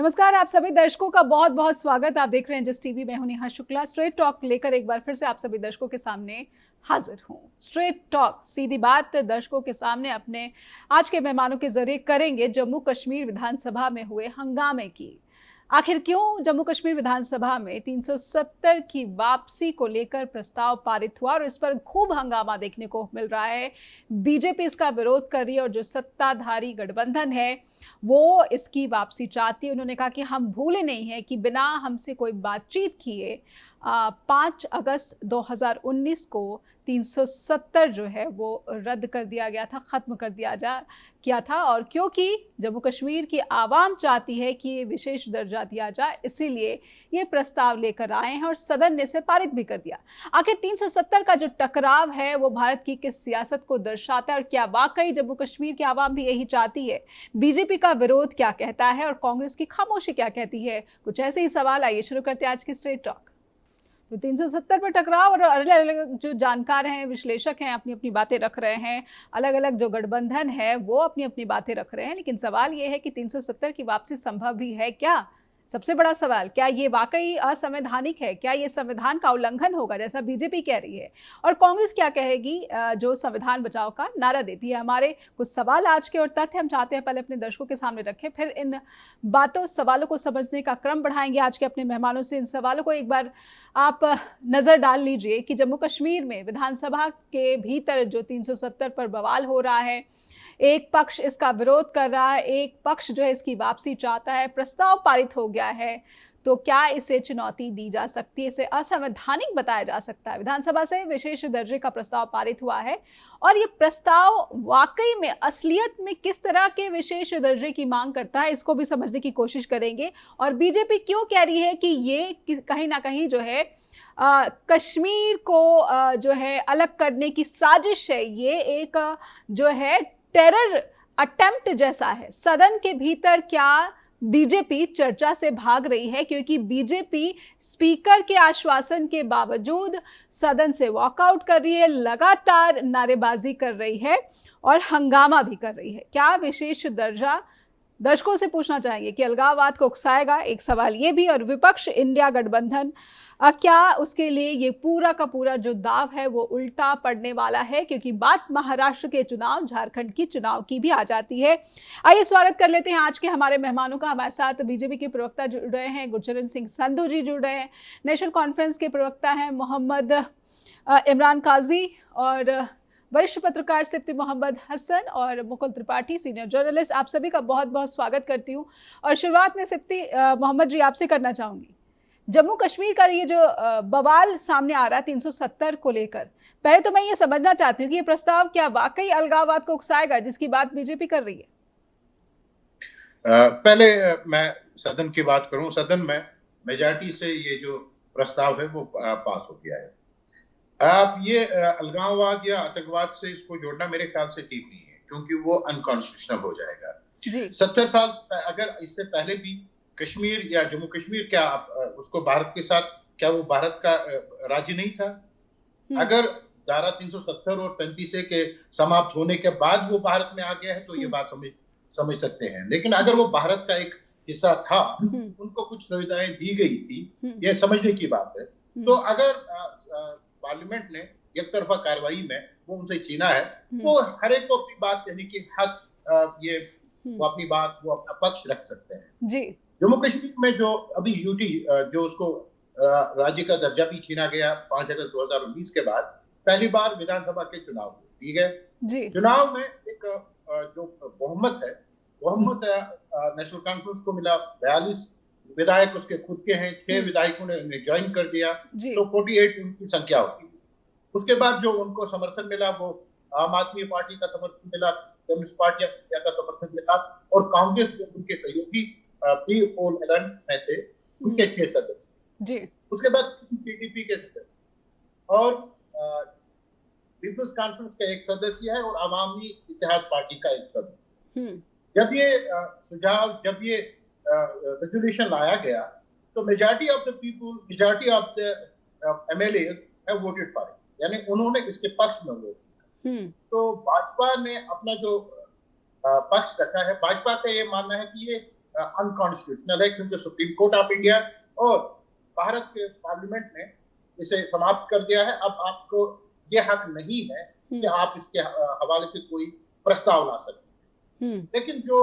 नमस्कार, आप सभी दर्शकों का बहुत बहुत स्वागत। आप देख रहे हैं जिस टीवी में हूं नेहा शुक्ला। स्ट्रेट टॉक लेकर एक बार फिर से आप सभी दर्शकों के सामने हाजिर हूं। स्ट्रेट टॉक, सीधी बात, दर्शकों के सामने अपने आज के मेहमानों के जरिए करेंगे जम्मू कश्मीर विधानसभा में हुए हंगामे की। आखिर क्यों जम्मू कश्मीर विधानसभा में 370 की वापसी को लेकर प्रस्ताव पारित हुआ और इस पर खूब हंगामा देखने को मिल रहा है। बीजेपी इसका विरोध कर रही है और जो सत्ताधारी गठबंधन है वो इसकी वापसी चाहती है। उन्होंने कहा कि हम भूले नहीं हैं कि बिना हमसे कोई बातचीत किए 5 अगस्त 2019 को 370 जो है वो रद्द कर दिया गया था, ख़त्म कर किया था। और क्योंकि जम्मू कश्मीर की आवाम चाहती है कि ये विशेष दर्जा दिया जाए, इसीलिए ये प्रस्ताव लेकर आए हैं और सदन ने इसे पारित भी कर दिया। आखिर 370 का जो टकराव है वो भारत की किस सियासत को दर्शाता है और क्या वाकई जम्मू कश्मीर की आवाम भी यही चाहती है? बीजेपी का विरोध क्या कहता है और कांग्रेस की खामोशी क्या कहती है? कुछ ऐसे ही सवाल। आइए शुरू करते हैं आज की स्ट्रेट टॉक। तो 370 पर टकराव और अलग अलग जो जानकार हैं, विश्लेषक हैं, अपनी अपनी बातें रख रहे हैं। अलग अलग जो गठबंधन है वो अपनी अपनी बातें रख रहे हैं। लेकिन सवाल ये है कि 370 की वापसी संभव भी है क्या? सबसे बड़ा सवाल, क्या ये वाकई असंवैधानिक है? क्या ये संविधान का उल्लंघन होगा जैसा बीजेपी कह रही है? और कांग्रेस क्या कहेगी जो संविधान बचाओ का नारा देती है? हमारे कुछ सवाल आज के और तथ्य हम चाहते हैं पहले अपने दर्शकों के सामने रखें, फिर इन बातों सवालों को समझने का क्रम बढ़ाएंगे आज के अपने मेहमानों से। इन सवालों को एक बार आप नज़र डाल लीजिए कि जम्मू कश्मीर में विधानसभा के भीतर जो 370 पर बवाल हो रहा है, एक पक्ष इसका विरोध कर रहा है, एक पक्ष जो है इसकी वापसी चाहता है। प्रस्ताव पारित हो गया है, तो क्या इसे चुनौती दी जा सकती है? इसे असंवैधानिक बताया जा सकता है? विधानसभा से विशेष दर्जे का प्रस्ताव पारित हुआ है और ये प्रस्ताव वाकई में असलियत में किस तरह के विशेष दर्जे की मांग करता है, इसको भी समझने की कोशिश करेंगे। और बीजेपी क्यों कह रही है कि ये कहीं ना कहीं जो है कश्मीर को जो है अलग करने की साजिश है, ये एक जो है टेरर अटेम्प्ट जैसा है। सदन के भीतर क्या बीजेपी चर्चा से भाग रही है? क्योंकि बीजेपी स्पीकर के आश्वासन के बावजूद सदन से वॉकआउट कर रही है, लगातार नारेबाजी कर रही है और हंगामा भी कर रही है। क्या विशेष दर्जा दर्शकों से पूछना चाहेंगे कि अलगाववाद को उकसाएगा? एक सवाल ये भी। और विपक्ष इंडिया गठबंधन क्या उसके लिए ये पूरा का पूरा जो दाव है वो उल्टा पड़ने वाला है? क्योंकि बात महाराष्ट्र के चुनाव, झारखंड की चुनाव की भी आ जाती है। आइए स्वागत कर लेते हैं आज के हमारे मेहमानों का। हमारे साथ बीजेपी के प्रवक्ता जुड़ रहे हैं, गुरचरण सिंह संधू जी जुड़ रहे हैं। नेशनल कॉन्फ्रेंस के प्रवक्ता हैं मोहम्मद इमरान काजी, और वरिष्ठ पत्रकार सिप्ती मोहम्मद हसन और मुकुल त्रिपाठी सीनियर जर्नलिस्ट। आप सभी का बहुत बहुत स्वागत करती हूँ। और शुरुआत में सिप्ती मोहम्मद जी आपसे करना चाहूँगी, जम्मू कश्मीर का ये जो बवाल सामने आ रहा है 370 को लेकर, पहले तो मैं ये समझना चाहती हूँ कि ये प्रस्ताव क्या वाकई अलगाववाद को उकसाएगा जिसकी बात बीजेपी कर रही है? पहले मैं सदन की बात करूं। सदन में मेजॉरिटी से ये जो प्रस्ताव है वो पास हो गया है। आप ये अलगाववाद या आतंकवाद से इसको जोड़ना मेरे ख्याल से ठीक नहीं है, क्योंकि वो अनकॉन्स्टिट्यूशनल हो जाएगा। 70 साल अगर इससे पहले भी कश्मीर या जम्मू कश्मीर, क्या उसको भारत के साथ, क्या वो भारत का राज्य नहीं था? अगर धारा 370 और 35A के समाप्त होने के बाद वो भारत में आ गया है तो ये बात समझ सकते हैं। लेकिन अगर वो भारत का एक हिस्सा था, उनको कुछ सुविधाएं दी गई थी, ये समझने की बात है। तो अगर पार्लियामेंट ने एक तरफा कार्रवाई में वो उनसे छीना है, तो हर एक को अपनी बात कहने की हक, वो अपनी बात, वो अपना पक्ष रख सकते हैं जी। जम्मू कश्मीर में जो अभी यूटी, जो उसको राज्य का दर्जा भी छीना गया 5 अगस्त 2019 के बाद, पहली बार विधानसभा के चुनाव हुए, ठीक है। चुनाव में एक जो बहुमत है, बहुमत नेशनल कॉन्फ्रेंस को मिला। 42 विधायक उसके खुद के हैं, 6 विधायकों ने ज्वाइन कर दिया, तो 48 उनकी संख्या होती है। उसके बाद जो उनको समर्थन मिला वो आम आदमी पार्टी का समर्थन मिला, कम्युनिस्ट पार्टी का समर्थन मिला, और कांग्रेस जो उनके सहयोगी पी पोल एलन में थे, उनके 6 सदस्य। उसके बाद टीडीपी के सदस्य और पीपल्स कॉन्फ्रेंस का एक सदस्य है और अवामी इत्तेहाद पार्टी का एक सदस्य। जब ये सुझाव, जब ये रेजोल्यूशन लाया गया, तो majority of the people, majority of the MLA have voted for it, यानी उन्होंने इसके पक्ष में वोट किया। तो भाजपा ने अपना जो पक्ष रखा है, भाजपा का ये मानना है कि ये अनकॉन्स्टिट्यूशनल है, क्योंकि सुप्रीम कोर्ट ऑफ इंडिया और भारत के पार्लियामेंट ने इसे समाप्त कर दिया है। अब आपको ये हक नहीं है कि आप इसके हवाले से कोई प्रस्ताव ला सकते हैं। लेकिन जो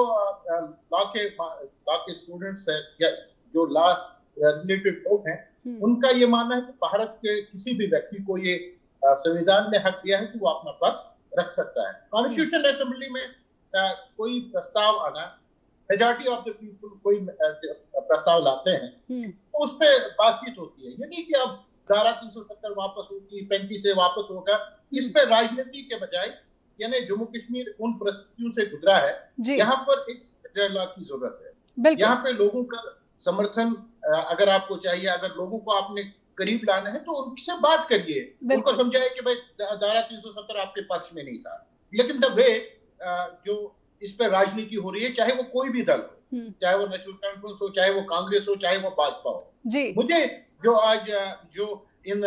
लॉ के स्टूडेंट्स हैं या जो लॉ रिलेटेड लोग हैं, उनका ये मानना है कि भारत के किसी भी व्यक्ति को ये संविधान ने हक दिया है कि वो अपना पक्ष रख सकता है। कॉन्स्टिट्यूशन असेंबली में कोई प्रस्ताव आना, मेजॉरिटी ऑफ द पीपल कोई प्रस्ताव लाते हैं तो उस पर बातचीत होती है। ये नहीं कि अब धारा 370 वापस होगी, 35 से वापस होगा। इस पे राजनीति के बजाय, यानी जम्मू कश्मीर उन परिस्थितियों से गुजरा है यहाँ पर एक फेडरल लॉ की जरूरत है। यहाँ पे लोगों का समर्थन अगर आपको चाहिए, अगर लोगों को आपने करीब लाना है तो उनसे बात करिए, उनको समझाइए कि भाई धारा 370 आपके पक्ष में नहीं था। लेकिन द वे जो इस पर राजनीति हो रही है, चाहे वो कोई भी दल हो, चाहे वो नेशनल कॉन्फ्रेंस हो, चाहे वो कांग्रेस हो, चाहे वो भाजपा हो। मुझे जो आज जो इन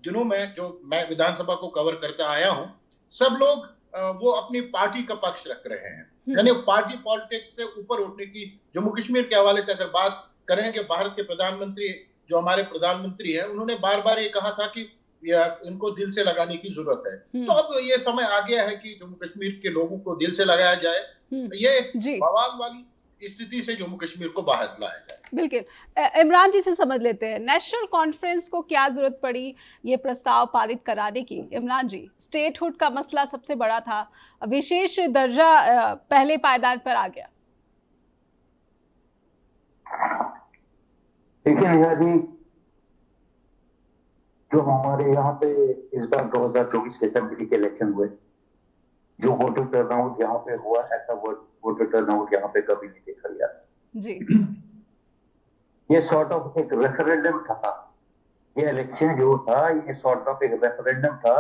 दिनों में जो मैं विधानसभा को कवर करता आया हूं, सब लोग वो अपनी पार्टी का पक्ष रख रहे हैं। यानी पार्टी पॉलिटिक्स से ऊपर उठने की जम्मू कश्मीर के हवाले से अगर बात करें कि भारत के प्रधानमंत्री, जो हमारे प्रधानमंत्री हैं, उन्होंने बार बार ये कहा था कि इनको दिल से लगाने की जरूरत है। तो अब ये समय आ गया है कि जम्मू कश्मीर के लोगों को दिल से लगाया जाए। ये बवाल वाली स्थिति से जम्मू कश्मीर को बाहर लाया जाए। बिल्कुल। इमरान जी से समझ लेते हैं, नेशनल कॉन्फ्रेंस को क्या जरूरत पड़ी ये प्रस्ताव पारित कराने की। इमरान जी, स्टेटहुड का मसला सबसे बड़ा था, विशेष दर्जा पहले पायदान पर आ गया। देखिए नेहा जी, जो हमारे यहाँ पे इस बार 2024 के असेंबली के इलेक्शन हुए, जो वोटर टर्नआउट यहाँ पे हुआ, ऐसा वोटर टर्नआउट यहाँ पे कभी नहीं देखा गया जी। ये सॉर्ट ऑफ एक रेफरेंडम था। ये इलेक्शन जो था, ये सॉर्ट ऑफ एक रेफरेंडम था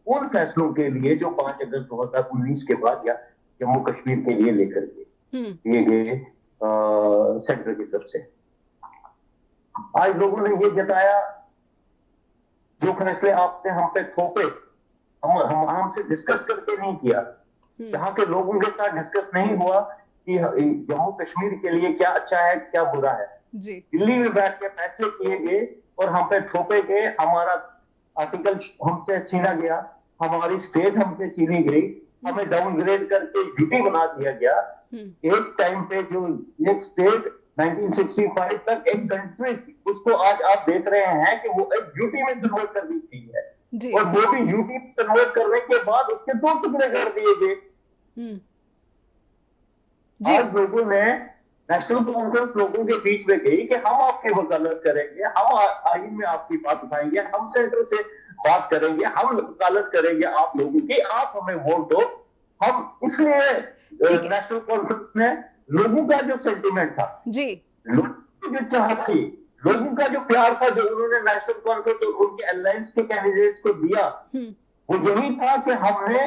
उन फैसलों के लिए जो 5 अगस्त 2019 के बाद या जम्मू कश्मीर के लिए लेकर दिए गए सेंटर की तरफ से। आज लोगों ने ये जताया, जो फैसले आपने हम पे थोपे, हमसे डिस्कस करके नहीं किया, यहाँ के लोगों के साथ डिस्कस नहीं हुआ कि जम्मू कश्मीर के लिए क्या अच्छा है क्या बुरा है। दिल्ली में बैठ के फैसले किए गए और हम पे थोपे गए, हमारा आर्टिकल हमसे छीना गया, हमारी स्टेट हमसे छीनी गई, हमें डाउनग्रेड करके यूटी बना दिया गया। एक टाइम पे जो एक स्टेट 1965 तक एक कंट्री, उसको आज आप देख रहे हैं कि वो एक यूटी में कन्वर्ट कर दी गई है, और वो भी यूटी में कन्वर्ट करने के बाद उसके 2 टुकड़े कर दिए गए। आज लोगों ने, नेशनल कॉन्फ्रेंस लोगों के बीच में गई कि हम आपकी वकालत करेंगे, हम आईन में आपकी बात उठाएंगे, हम सेंटर से बात करेंगे, हम वकालत करेंगे आप लोगों की, आप हमें वोट दो। हम इसलिए नेशनल कॉन्फ्रेंस में लोगों का जो सेंटिमेंट था जी, लोगों की जो चाहत थी, लोगों का जो प्यार था, जो उन्होंने नेशनल कॉन्फ्रेंस और उनके अलायंस के कैंडिडेट्स को दिया, वो यही था कि हमने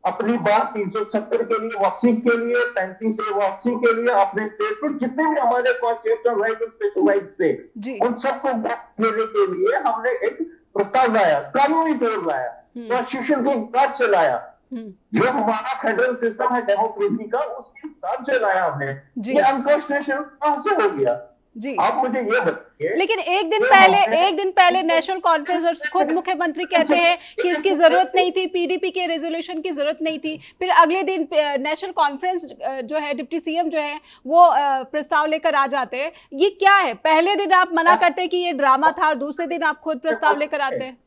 अपनी बात 370 के लिए, वापसी के लिए, 35 से वापसी के लिए, अपने स्टेट पर जितने भी हमारे कॉन्स्टिट्यूशनल राइट और स्पेशल राइट्स थे, उन सबको वापस लेने के लिए हमने एक प्रस्ताव लाया, कानूनी तौर लाया, कॉन्स्टिट्यूशन के हिसाब से लाया, जो हमारा फेडरल सिस्टम है डेमोक्रेसी का, उसके हिसाब से लाया हमने। ये अनकॉन्स्टिट्यूशनल कहां से हो गया जी? आप मुझे ये बताइए। लेकिन एक दिन पहले नेशनल कॉन्फ्रेंस और खुद मुख्यमंत्री कहते हैं कि इसकी जरूरत नहीं थी, पीडीपी के रेजोल्यूशन की जरूरत नहीं थी। फिर अगले दिन नेशनल कॉन्फ्रेंस जो है, डिप्टी सीएम जो है, वो प्रस्ताव लेकर आ जाते हैं। ये क्या है? पहले दिन आप मना करते हैं कि ये ड्रामा था और दूसरे दिन आप खुद प्रस्ताव लेकर आते हैं।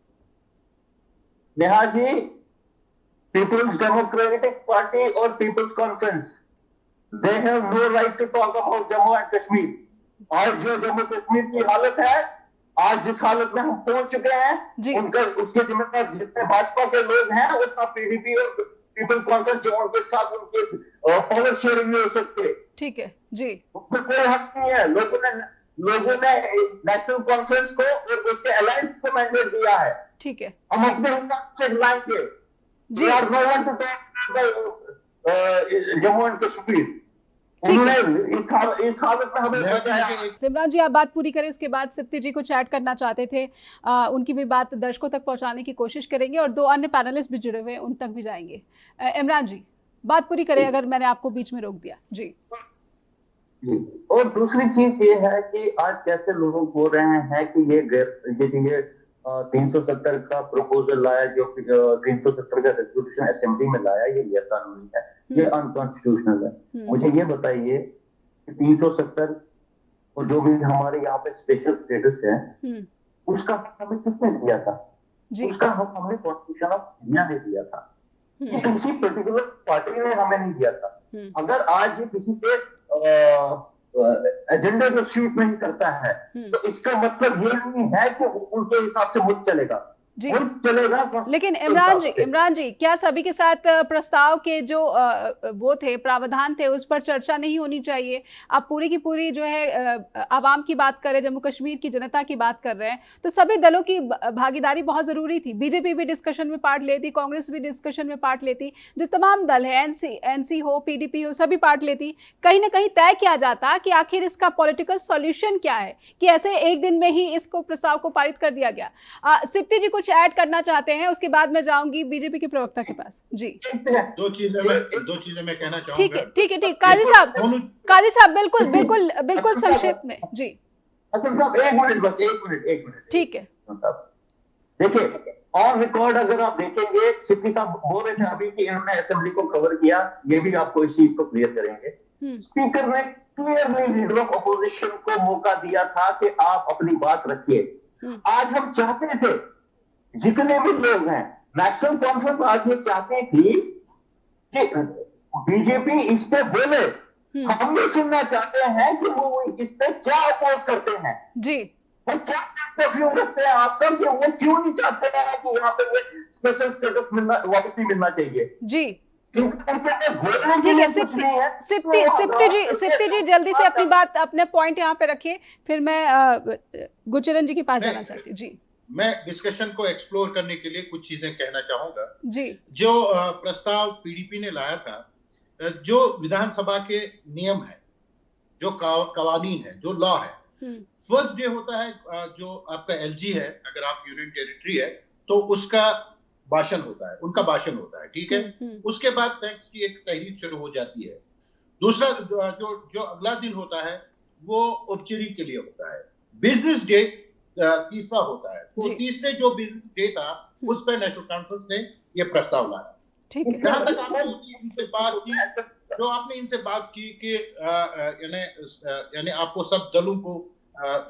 Neha ji, people's democratic party और people's conference, they have no right to talk about Jammu and Kashmir. आज जो जम्मू कश्मीर की हालत है, आज जिस हालत में हम पहुंच चुके हैं, उनका उसके जिम्मेदार जितने भाजपा के लोग हैं, उतना पीडीपी और पीपल्स कॉन्फ्रेंस जो उनके साथ उनके पावर शेयरिंग नहीं हो सकते। ठीक है जी, उसमें कोई हक नहीं है। लोगों ने नेशनल कॉन्फ्रेंस को और उसके अलायंस को मैंडेट दिया है। ठीक है, हम अपने हिसाब से लाएंगे। We are no one to talk Jammu and Kashmir. Simran ji, आप बात पूरी करें, उसके बाद सिप्ती जी कुछ ऐड करना चाहते थे, उनकी भी बात दर्शकों तक पहुंचाने की कोशिश करेंगे और 2 अन्य पैनलिस्ट भी जुड़े हुए हैं, उन तक भी जाएंगे। इमरान जी, बात पूरी करें, अगर मैंने आपको बीच में रोक दिया। जी जी। और दूसरी चीज ये है कि आज कैसे लोग बोल रहे हैं कि ये 370 का प्रपोजल लाया, जो 370 का रेजोल्यूशन असेंबली में लाया, ये गैर कानूनी है, ये अनकॉन्स्टिट्यूशनल है। मुझे ये बताइए कि 370 और जो भी हमारे यहाँ पे स्पेशल स्टेटस है, उसका हमें किसने दिया था? जी उसका हमने कॉन्स्टिट्यूशन ऑफ इंडिया ने दिया था, ये किसी पर्टिकुलर पार्टी ने हमें नहीं दिया था। अगर आज ये किसी के एजेंडे को सूट नहीं करता है, तो इसका मतलब ये नहीं है कि उनके हिसाब से मुल्क चलेगा। जी। मुल्क चलेगा लेकिन इमरान जी क्या सभी के साथ प्रस्ताव के जो वो थे, प्रावधान थे, उस पर चर्चा नहीं होनी चाहिए? आप पूरी की पूरी जो है आवाम की बात कर रहे हैं, जम्मू कश्मीर की जनता की बात कर रहे हैं, तो सभी दलों की भागीदारी बहुत जरूरी थी। बीजेपी भी डिस्कशन में पार्ट लेती, कांग्रेस भी डिस्कशन में पार्ट लेती, जो तमाम दल है, एनसी हो, पीडीपी हो, सभी पार्ट लेती। कहीं ना कहीं तय किया जाता कि आखिर इसका पॉलिटिकल सॉल्यूशन क्या है, कि ऐसे एक दिन में ही इसको प्रस्ताव को पारित कर दिया गया। सिप्ती जी कुछ ऐड करना चाहते हैं, उसके बाद मैं जाऊंगी बीजेपी के प्रवक्ता के पास। जी दो चीजें मैं कहना चाहूंगा। ठीक है काजी साहब बिल्कुल संक्षेप में। जी साहब एक मिनट ठीक है साहब। देखिए, ऑन रिकॉर्ड अगर आप देखेंगे, सिप्टी साहब बोल रहे थे अभी कि इन्होंने असेंबली को कवर किया, ये भी आपको इस चीज को क्लियर करेंगे। स्पीकर ने क्लियरली लीडर ऑफ अपोजिशन को मौका दिया था कि आप अपनी बात रखिए। आज हम चाहते थे, जितने भी लोग हैं, नेशनल कॉन्फ्रेंस आज ये चाहती थी कि बीजेपी इस पे बोले। हम भी सुनना चाहते हैं कि वो इस पे क्या अपोज करते हैं जी, वो क्या व्यू रखते हैं आपका, कि वो क्यों नहीं चाहते हैं कि यहाँ पे स्पेशल स्टेटस मिलना, वापस नहीं मिलना चाहिए जी। ठीक है सिप्ती जी जल्दी से अपनी बात, अपने पॉइंट यहाँ पे रखिए, फिर मैं गुरचरण जी के पास जाना चाहती हूँ। जी मैं डिस्कशन को एक्सप्लोर करने के लिए कुछ चीजें कहना चाहूंगा। जी जो प्रस्ताव पीडीपी ने लाया था, जो विधानसभा के नियम है, जो कवानीन है, जो लॉ है, फर्स्ट डे होता है, जो आपका एलजी है, अगर आप यूनियन टेरिटरी है तो उसका भाषण होता है, उनका भाषण होता है, ठीक है। उसके बाद थैंक्स की एक तहरीक शुरू हो जाती है। दूसरा जो अगला दिन होता है वो उपचरी के लिए होता है। बिजनेस डे तीसरा होता है। तो तीसरे जो बिजनेस डे था, उस पर नेशनल कॉन्फ्रेंस ने ये प्रस्ताव लाया। जहां तक आपने इनसे बात की कि यानी आपको सब दलों को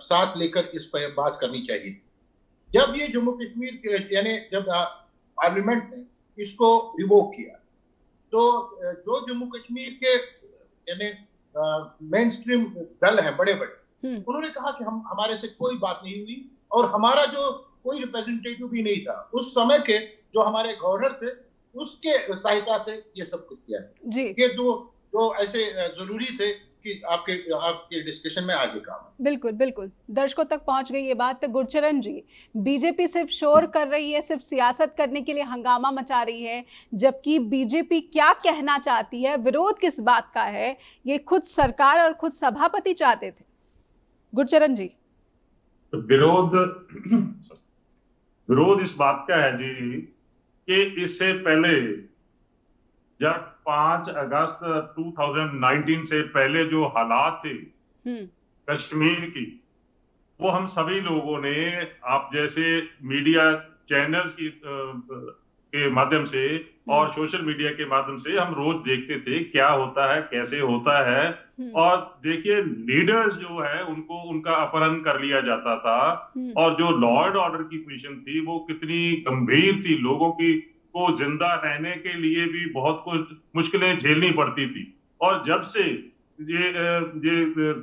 साथ लेकर इस पर बात करनी चाहिए। जब ये जम्मू कश्मीर यानी जब पार्लियामेंट ने इसको रिवोक किया, तो जो जम्मू कश्मीर के यानी मेन स्ट्रीम दल हैं, बड़े बड़े, उन्होंने कहा कि हमारे से कोई बात नहीं हुई, और हमारा जो कोई रिप्रेजेंटेटिव भी नहीं था उस समय के, जो हमारे गवर्नर थे, उसके सहायता से ये सब कुछ किया जी। ये दो ऐसे जरूरी थे कि आपके डिस्कशन में आगे काम। बिल्कुल दर्शकों तक पहुंच गई ये बात। गुरचरण जी, बीजेपी सिर्फ शोर कर रही है, सिर्फ सियासत करने के लिए हंगामा मचा रही है, जबकि बीजेपी क्या कहना चाहती है, विरोध किस बात का है, ये खुद सरकार और खुद सभापति चाहते थे। गुरचरण जी, विरोध इस बात का है जी कि इससे पहले जब 5 अगस्त 2019 से पहले जो हालात थे कश्मीर की, वो हम सभी लोगों ने, आप जैसे मीडिया चैनल्स के माध्यम से और सोशल मीडिया के माध्यम से हम रोज देखते थे क्या होता है, कैसे होता है। और देखिए, लीडर्स जो है उनको उनका अपहरण कर लिया जाता था, और जो लॉ एंड ऑर्डर की पोजीशन थी वो कितनी गंभीर थी, लोगों की को जिंदा रहने के लिए भी बहुत कुछ मुश्किलें झेलनी पड़ती थी। और जब से ये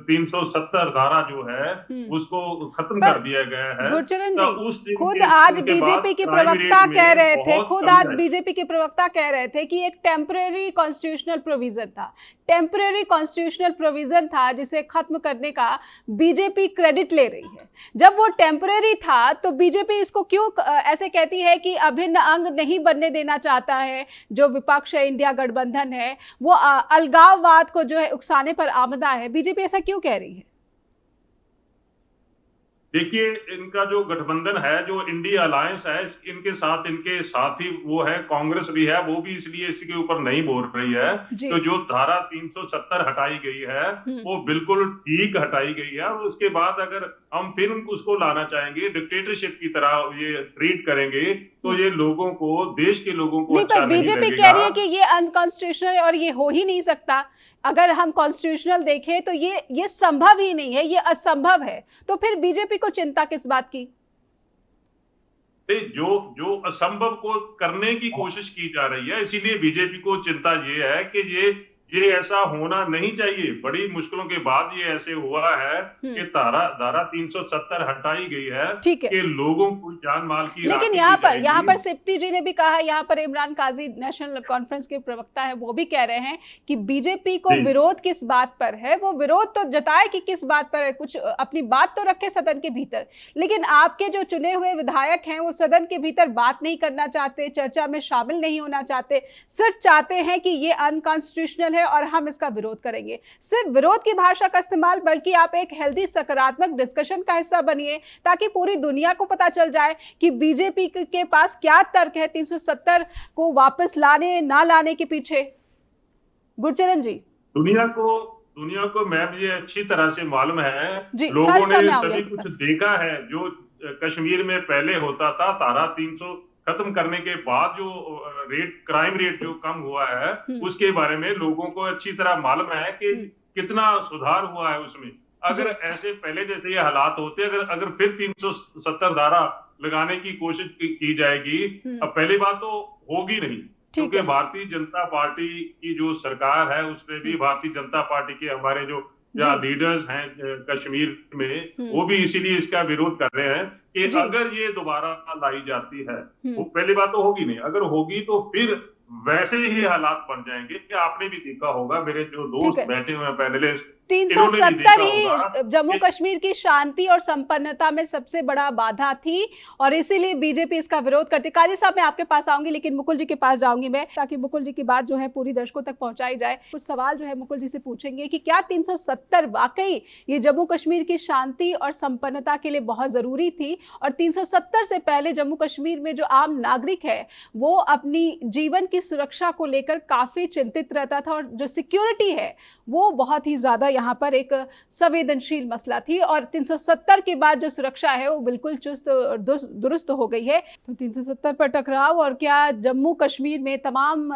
370 धारा जो है उसको खत्म कर दिया गया है, गुरचरण जी खुद आज बीजेपी के प्रवक्ता कह रहे थे, बीजेपी के प्रवक्ता कह रहे थे कि एक टेम्परेरी कॉन्स्टिट्यूशनल प्रोविजन था जिसे खत्म करने का बीजेपी क्रेडिट ले रही है। जब वो टेम्परेरी था तो बीजेपी इसको क्यों ऐसे कहती है कि अभिन्न अंग नहीं बनने देना चाहता है? जो विपक्ष है, इंडिया गठबंधन है, वो अलगाववाद को जो है उकसाने पर आमदा है। बीजेपी ऐसा क्यों कह रही है? देखिए, इनका जो गठबंधन है, जो इंडिया अलायंस है, इनके साथी वो है, कांग्रेस भी है, वो भी इसलिए इसके ऊपर नहीं बोल रही है। जी। तो जो धारा 370 हटाई गई है वो बिल्कुल ठीक हटाई गई है, और उसके बाद अगर हम फिर उसको लाना चाहेंगे, डिक्टेटरशिप की तरह ये ट्रीट करेंगे, तो ये लोगों को, देश के लोगों को नहीं, अच्छा पर नहीं बीजेपी लगेगा। कह रही है कि ये अनकॉन्स्टिट्यूशनल है और ये हो ही नहीं सकता। अगर हम कॉन्स्टिट्यूशनल देखें तो ये संभव ही नहीं है, ये असंभव है। तो फिर बीजेपी को चिंता किस बात की? जो असंभव को करने की कोशिश की जा रही है, इसीलिए बीजेपी को चिंता ये है कि ये ऐसा होना नहीं चाहिए। बड़ी मुश्किलों के बाद ये ऐसे हुआ है कि धारा 370 हटाई गई है ठीक है। कि लोगों को जान माल की लेकिन राखी यहाँ की पर सिप्ती जी ने भी कहा, यहाँ पर इमरान काजी नेशनल कॉन्फ्रेंस के प्रवक्ता है, वो भी कह रहे हैं कि बीजेपी को विरोध किस बात पर है। वो विरोध तो जताए कि किस बात पर है, कुछ अपनी बात तो रखे सदन के भीतर, लेकिन आपके जो चुने हुए विधायक हैं वो सदन के भीतर बात नहीं करना चाहते, चर्चा में शामिल नहीं होना चाहते, सिर्फ चाहते हैं कि ये अनकॉन्स्टिट्यूशनल है और हम इसका विरोध करेंगे। सिर्फ विरोध की भाषा का इस्तेमाल, बल्कि आप एक हेल्दी सकारात्मक डिस्कशन का हिस्सा बनिए, ताकि पूरी दुनिया को पता चल जाए कि बीजेपी के पास क्या तर्क है 370 को वापस लाने ना लाने के पीछे। गुरचरण जी, दुनिया को मैम ये अच्छी तरह से मालूम है, जी, लोगों ने सभी कुछ देखा है। जो कश्मीर में पहले होता था, धारा 300 खत्म करने के बाद जो क्राइम रेट जो कम हुआ है, उसके बारे में लोगों को अच्छी तरह मालूम है कि कितना सुधार हुआ है उसमें। अगर ऐसे पहले जैसे ये हालात होते, अगर फिर 370 धारा लगाने की कोशिश की जाएगी, अब पहली बात तो होगी नहीं, क्योंकि भारतीय जनता पार्टी की जो सरकार है उसमें भी भारतीय जनता पार्टी के हमारे जो लीडर्स हैं कश्मीर में, वो भी इसीलिए इसका विरोध कर रहे हैं कि अगर ये दोबारा लाई जाती है, वो पहली बात तो होगी नहीं, अगर होगी तो फिर वैसे ही हालात बन जाएंगे कि आपने भी देखा होगा, मेरे जो दोस्त बैठे हुए हैं पैनलिस्ट, 370 ही जम्मू कश्मीर की शांति और संपन्नता में सबसे बड़ा बाधा थी, और इसीलिए बीजेपी इसका विरोध करती। काजी साहब, मैं आपके पास आऊंगी, लेकिन मुकुल जी के पास जाऊंगी मैं, ताकि मुकुल जी की बात जो है पूरी दर्शकों तक पहुंचाई जाए। कुछ सवाल जो है मुकुल जी से पूछेंगे कि क्या 370 वाकई ये जम्मू कश्मीर की शांति और संपन्नता के लिए बहुत जरूरी थी, और 370 से पहले जम्मू कश्मीर में जो आम नागरिक है वो अपनी जीवन की सुरक्षा को लेकर काफी चिंतित रहता था, और जो सिक्योरिटी है वो बहुत ही ज्यादा यहाँ पर एक संवेदनशील मसला थी, और 370 के बाद जो सुरक्षा है वो बिल्कुल चुस्त दुरुस्त हो गई है। तो 370 पर टकराव, और क्या जम्मू कश्मीर में तमाम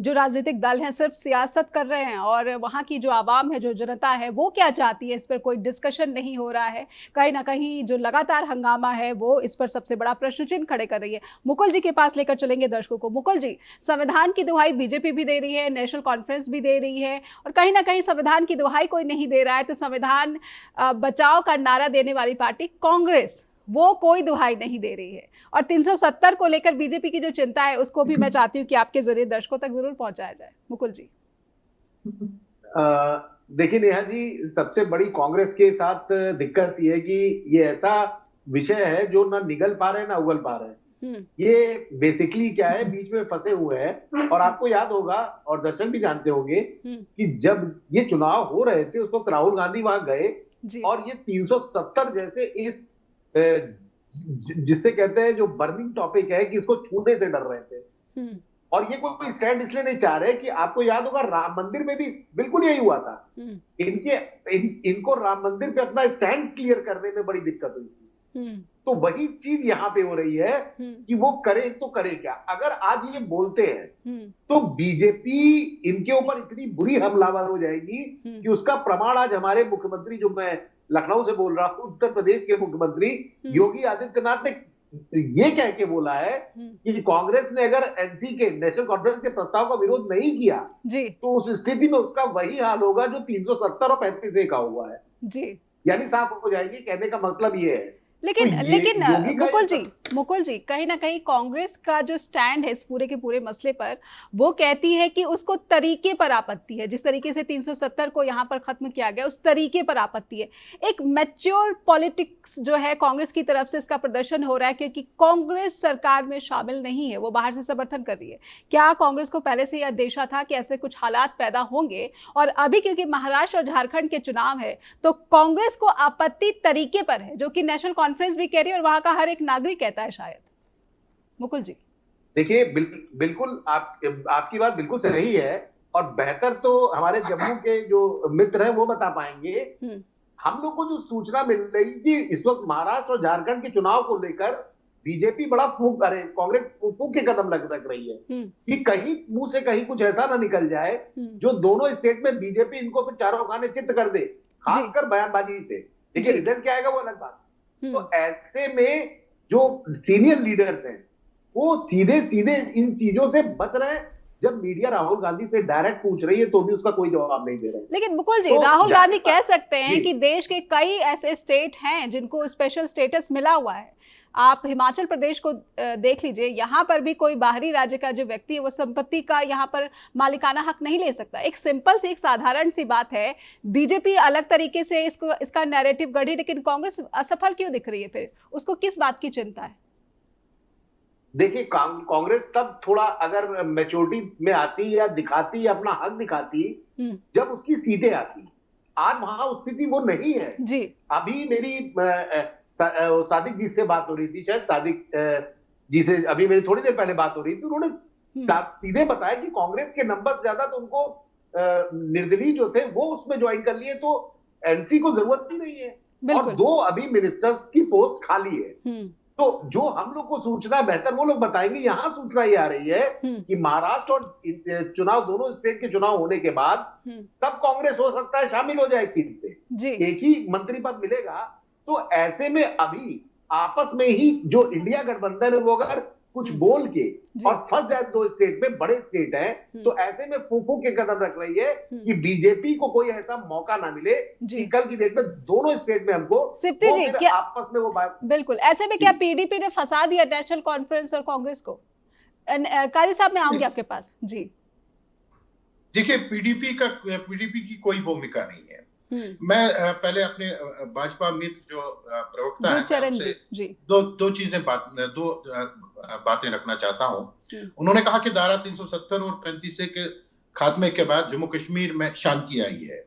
जो राजनीतिक दल हैं सिर्फ सियासत कर रहे हैं, और वहाँ की जो आवाम है, जो जनता है, वो क्या चाहती है, इस पर कोई डिस्कशन नहीं हो रहा है। कहीं ना कहीं जो लगातार हंगामा है वो इस पर सबसे बड़ा प्रश्न चिन्ह खड़े कर रही है। मुकुल जी के पास लेकर चलेंगे दर्शकों को। मुकुल जी, संविधान की दुहाई बीजेपी भी दे रही है, नेशनल कॉन्फ्रेंस भी दे रही है, और कहीं ना कहीं संविधान की दुहाई कोई नहीं दे रहा है, तो संविधान बचाओ का नारा देने वाली पार्टी कांग्रेस, वो कोई दुहाई नहीं दे रही है। और 370 को लेकर बीजेपी की जो चिंता है उसको भी मैं चाहती हूँ कि आपके जरिए दर्शकों तक जरूर पहुंचाया जाए। मुकुल जी, देखिए नेहा जी, सबसे बड़ी कांग्रेस के साथ दिक्कत ये है कि ये ऐसा विषय है जो ना निगल पा रहे हैं ना उगल पा रहे हैं। ये बेसिकली क्या है, बीच में फंसे हुए हैं। और आपको याद होगा, और दर्शक भी जानते होंगे, कि जब ये चुनाव हो रहे थे उस वक्त राहुल गांधी वहां गए, और ये 370 जैसे इस जिससे कहते हैं जो बर्निंग टॉपिक है कि इसको छूने से डर रहे थे। और ये कोई स्टैंड इसलिए नहीं चाह रहे कि आपको याद होगा राम मंदिर में भी बिल्कुल यही हुआ था। इनको राम मंदिर पे अपना स्टैंड क्लियर करने में बड़ी दिक्कत हुई थी। तो वही चीज यहाँ पे हो रही है कि वो करे तो करे क्या। अगर आज ये बोलते हैं तो बीजेपी इनके ऊपर इतनी बुरी हमलावर हो जाएगी कि उसका प्रमाण आज हमारे मुख्यमंत्री, जो मैं लखनऊ से बोल रहा हूं, उत्तर प्रदेश के मुख्यमंत्री योगी आदित्यनाथ ने ये कह के बोला है कि कांग्रेस ने अगर एनसी के, नेशनल कॉन्फ्रेंस के प्रस्ताव का विरोध नहीं किया तो उस स्थिति में उसका वही हाल होगा जो 370 और 35A का हुआ है जी। यानी साफ हो जाएगी। कहने का मतलब ये है लेकिन तो ये लेकिन योगी का मुकुल जी कहीं ना कहीं कांग्रेस का जो स्टैंड है इस पूरे के पूरे मसले पर, वो कहती है कि उसको तरीके पर आपत्ति है, जिस तरीके से 370 को यहाँ पर खत्म किया गया उस तरीके पर आपत्ति है। एक मैच्योर पॉलिटिक्स जो है कांग्रेस की तरफ से इसका प्रदर्शन हो रहा है, क्योंकि कांग्रेस सरकार में शामिल नहीं है, वो बाहर से समर्थन कर रही है। क्या कांग्रेस को पहले से यह अंदेशा था कि ऐसे कुछ हालात पैदा होंगे, और अभी क्योंकि महाराष्ट्र और झारखंड के चुनाव है तो कांग्रेस को आपत्ति तरीके पर है, जो कि नेशनल कॉन्फ्रेंस भी कह रही है और वहां का हर एक नागरिक कहता है शायद। मुकुल जी देखिए, बिल्कुल आपकी बात बिल्कुल सही है, और बेहतर तो हमारे जम्मू के जो मित्र हैं वो बता पाएंगे। हम लोग को जो सूचना मिल रही थी इस वक्त महाराष्ट्र और झारखंड के चुनाव को लेकर बीजेपी बड़ा कांग्रेस फूक के कदम रख रही है कि कहीं मुंह से कहीं कुछ ऐसा ना निकल जाए जो दोनों स्टेट में बीजेपी इनको फिर चारों खाने चित्त कर दे, खासकर बयानबाजी से। देखिए रिजल्ट क्या आएगा वो अलग बात। तो ऐसे में जो सीनियर लीडर्स हैं वो सीधे सीधे इन चीजों से बच रहे हैं। जब मीडिया राहुल गांधी से डायरेक्ट पूछ रही है तो भी उसका कोई जवाब नहीं दे रहे। लेकिन मुकुल जी, तो राहुल गांधी कह सकते हैं जी। कि देश के कई ऐसे स्टेट हैं जिनको स्पेशल स्टेटस मिला हुआ है। आप हिमाचल प्रदेश को देख लीजिए, यहाँ पर भी कोई बाहरी राज्य का जो व्यक्ति है वो संपत्ति का यहाँ पर मालिकाना हक नहीं ले सकता। एक सिंपल सी, एक साधारण सी बात है। बीजेपी अलग तरीके से इसका नैरेटिव गढ़ी, लेकिन कांग्रेस असफल क्यों दिख रही है? फिर उसको किस बात की चिंता है? देखिए, कांग्रेस तब थोड़ा अगर मैच्योरिटी में आती या दिखाती या अपना हक दिखाती जब उसकी सीटें आती। आज वहां स्थिति वो नहीं है जी। अभी मेरी सादिक जी से बात हो रही थी, शायद सादिक जी से अभी मेरी थोड़ी देर पहले बात हो रही थी। उन्होंने सीधे बताया कि कांग्रेस के नंबर ज्यादा, तो उनको निर्दलीय जो थे वो उसमें ज्वाइन कर लिए, तो एनसी को जरूरत ही नहीं है। और 2 अभी मिनिस्टर्स की पोस्ट खाली है। तो जो हम लोग को सूचना बेहतर वो लोग बताएंगे। यहाँ सूचना ये आ रही है कि महाराष्ट्र और चुनाव, दोनों स्टेट के चुनाव होने के बाद तब कांग्रेस हो सकता है शामिल हो जाए एक सीट पे, एक ही मंत्री पद मिलेगा। तो ऐसे में अभी आपस में ही जो इंडिया गठबंधन है वो अगर कुछ बोल के और फंस जाए 2 स्टेट में, बड़े स्टेट हैं, तो ऐसे में फूफू के कदम रख रही है कि बीजेपी को कोई ऐसा मौका ना मिले कि कल की डेट में दोनों स्टेट में हमको सिप्ती जी क्या आपस में वो बिल्कुल ऐसे में क्या पीडीपी ने फंसा दिया नेशनल कॉन्फ्रेंस और कांग्रेस को? काजी साहब मैं आऊंगी आपके पास जी। देखिए, पीडीपी की कोई भूमिका नहीं है। मैं पहले अपने भाजपा मित्र जो प्रवक्ता है दो चीजें दो बातें रखना चाहता हूं। उन्होंने कहा कि धारा 370 और 35 के खात्मे के बाद जम्मू कश्मीर में शांति आई है,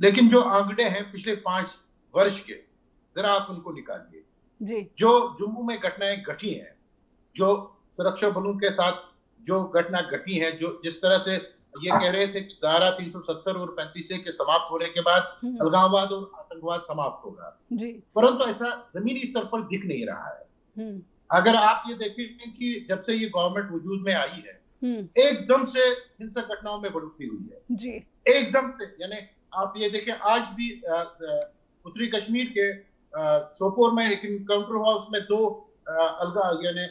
लेकिन जो आंकड़े हैं पिछले 5 वर्ष के, जरा आप उनको निकालिए। जो जम्मू में घटनाएं घटी हैं, जो सुरक्षा बलों के साथ जो घटना घटी है, जो जिस तरह से ये कह रहे थे कि धारा 370 और 35 के समाप्त होने के बाद अलगाववाद और आतंकवाद समाप्त होगा, परंतु ऐसा जमीनी स्तर पर दिख नहीं रहा है। अगर आप ये देखें कि जब से ये गवर्नमेंट वजूद में आई है, एकदम से हिंसक घटनाओं में बढ़ोतरी हुई है, एकदम से। यानी आप ये देखें, आज भी उत्तरी कश्मीर के सोपोर में एक इनकाउंटर हुआ, उसमें 2 अलगा यानी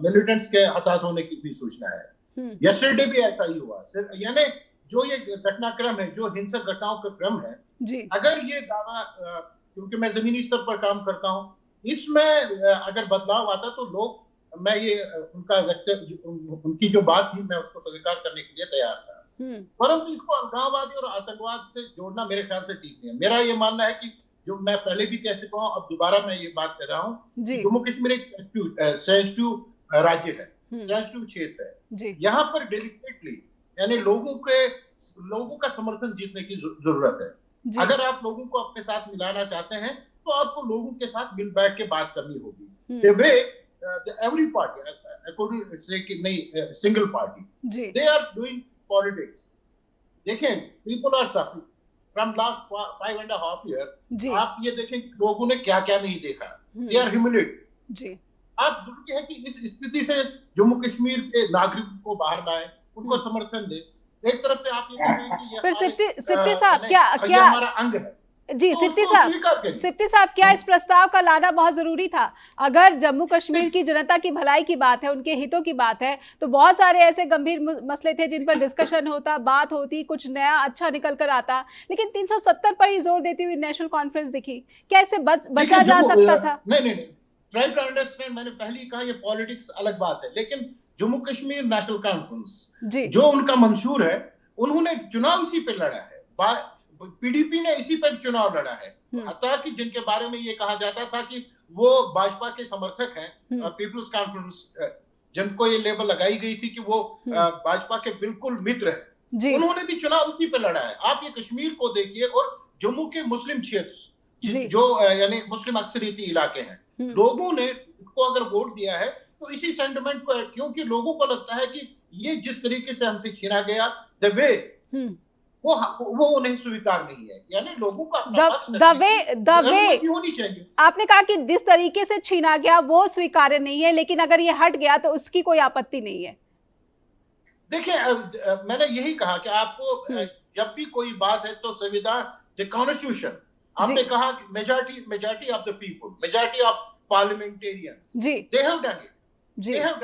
मिलिटेंट्स के हताहत होने की भी सूचना है। यस्टरडे भी ऐसा ही हुआ। यानी जो ये घटनाक्रम है, जो हिंसक घटनाओं का क्रम है, अगर ये दावा, क्योंकि मैं जमीनी स्तर पर काम करता हूं, इसमें अगर बदलाव आता तो लोग, मैं ये उनकी जो बात थी मैं उसको स्वीकार करने के लिए तैयार था, परंतु इसको अलगाववादी और आतंकवाद से जोड़ना मेरे ख्याल से ठीक नहीं है। मेरा ये मानना है कि जो मैं पहले भी कह चुका हूं, अब दोबारा मैं ये बात कर रहा हूं, जम्मू कश्मीर एक सेंसिटिव राज्य है, सेंसिटिव क्षेत्र है। यहाँ पर डेलिकेटली यानी लोगों का समर्थन जीतने की जरूरत है। अगर आप लोगों को अपने साथ मिलाना चाहते हैं तो आपको लोगों के साथ मिल बैठ के बात करनी होगी। वे एवरी पार्टी अकॉर्डिंग से कि नहीं, single party, they are doing politics. देखें, people are suffering from last 5.5 year. आप ये देखें लोगों ने क्या क्या नहीं देखा, दे आर ह्यूमिलेटेड। आप जरूरी है कि इस स्थिति से जम्मू कश्मीर के नागरिकों को बाहर लाए, उनको समर्थन दे। एक तरफ से आप ये कह रहे हैं कि सिप्ती साहब क्या हमारा अंग है, जी तो सिप्ती उसको साहब, स्वीकार करिए। सिप्ती साहब, क्या इस प्रस्ताव का लाना बहुत जरूरी था? अगर जम्मू कश्मीर की जनता की भलाई की बात है, उनके हितों की बात है, तो बहुत सारे ऐसे गंभीर मसले थे जिन पर डिस्कशन होता, बात होती, कुछ नया अच्छा निकल कर आता, लेकिन 370 पर ही जोर देती हुई नेशनल कॉन्फ्रेंस दिखी। क्या इससे बचा जा सकता था? नहीं, ट्राई टू अंडरस्टैंड, मैंने पहले ही कहा ये पॉलिटिक्स अलग बात है, लेकिन जम्मू कश्मीर नेशनल कॉन्फ्रेंस जी जो उनका मंशूर है, उन्होंने चुनाव इसी पे लड़ा है, पीडीपी ने इसी पर चुनाव लड़ा है। हत्या कि जिनके बारे में ये कहा जाता था कि वो भाजपा के समर्थक हैं, पीपुल्स कॉन्फ्रेंस, जिनको ये लेबल लगाई गई थी कि वो भाजपा के बिल्कुल मित्र हैं, उन्होंने भी चुनाव उसी पे लड़ा है। आप ये कश्मीर को देखिए और जम्मू के मुस्लिम क्षेत्र जो यानी मुस्लिम अक्सरियती इलाके हैं, लोगों ने को अगर वोट दिया है तो इसी सेंटिमेंट पर, क्योंकि लोगों को लगता है कि ये जिस तरीके से हमसे छीना गया, द वे वो उन्हें स्वीकार नहीं है, यानी लोगों का अनुमति होनी चाहिए। आपने कहा कि जिस तरीके से छीना गया वो स्वीकार्य नहीं है, लेकिन अगर ये हट गया तो उसकी कोई आपत्ति नहीं है। देखिए, मैंने यही कहा कि आपको जब भी कोई बात है तो संविधान, द कॉन्स्टिट्यूशन, आपने कहा majority of the people, majority of parliamentarians, they have done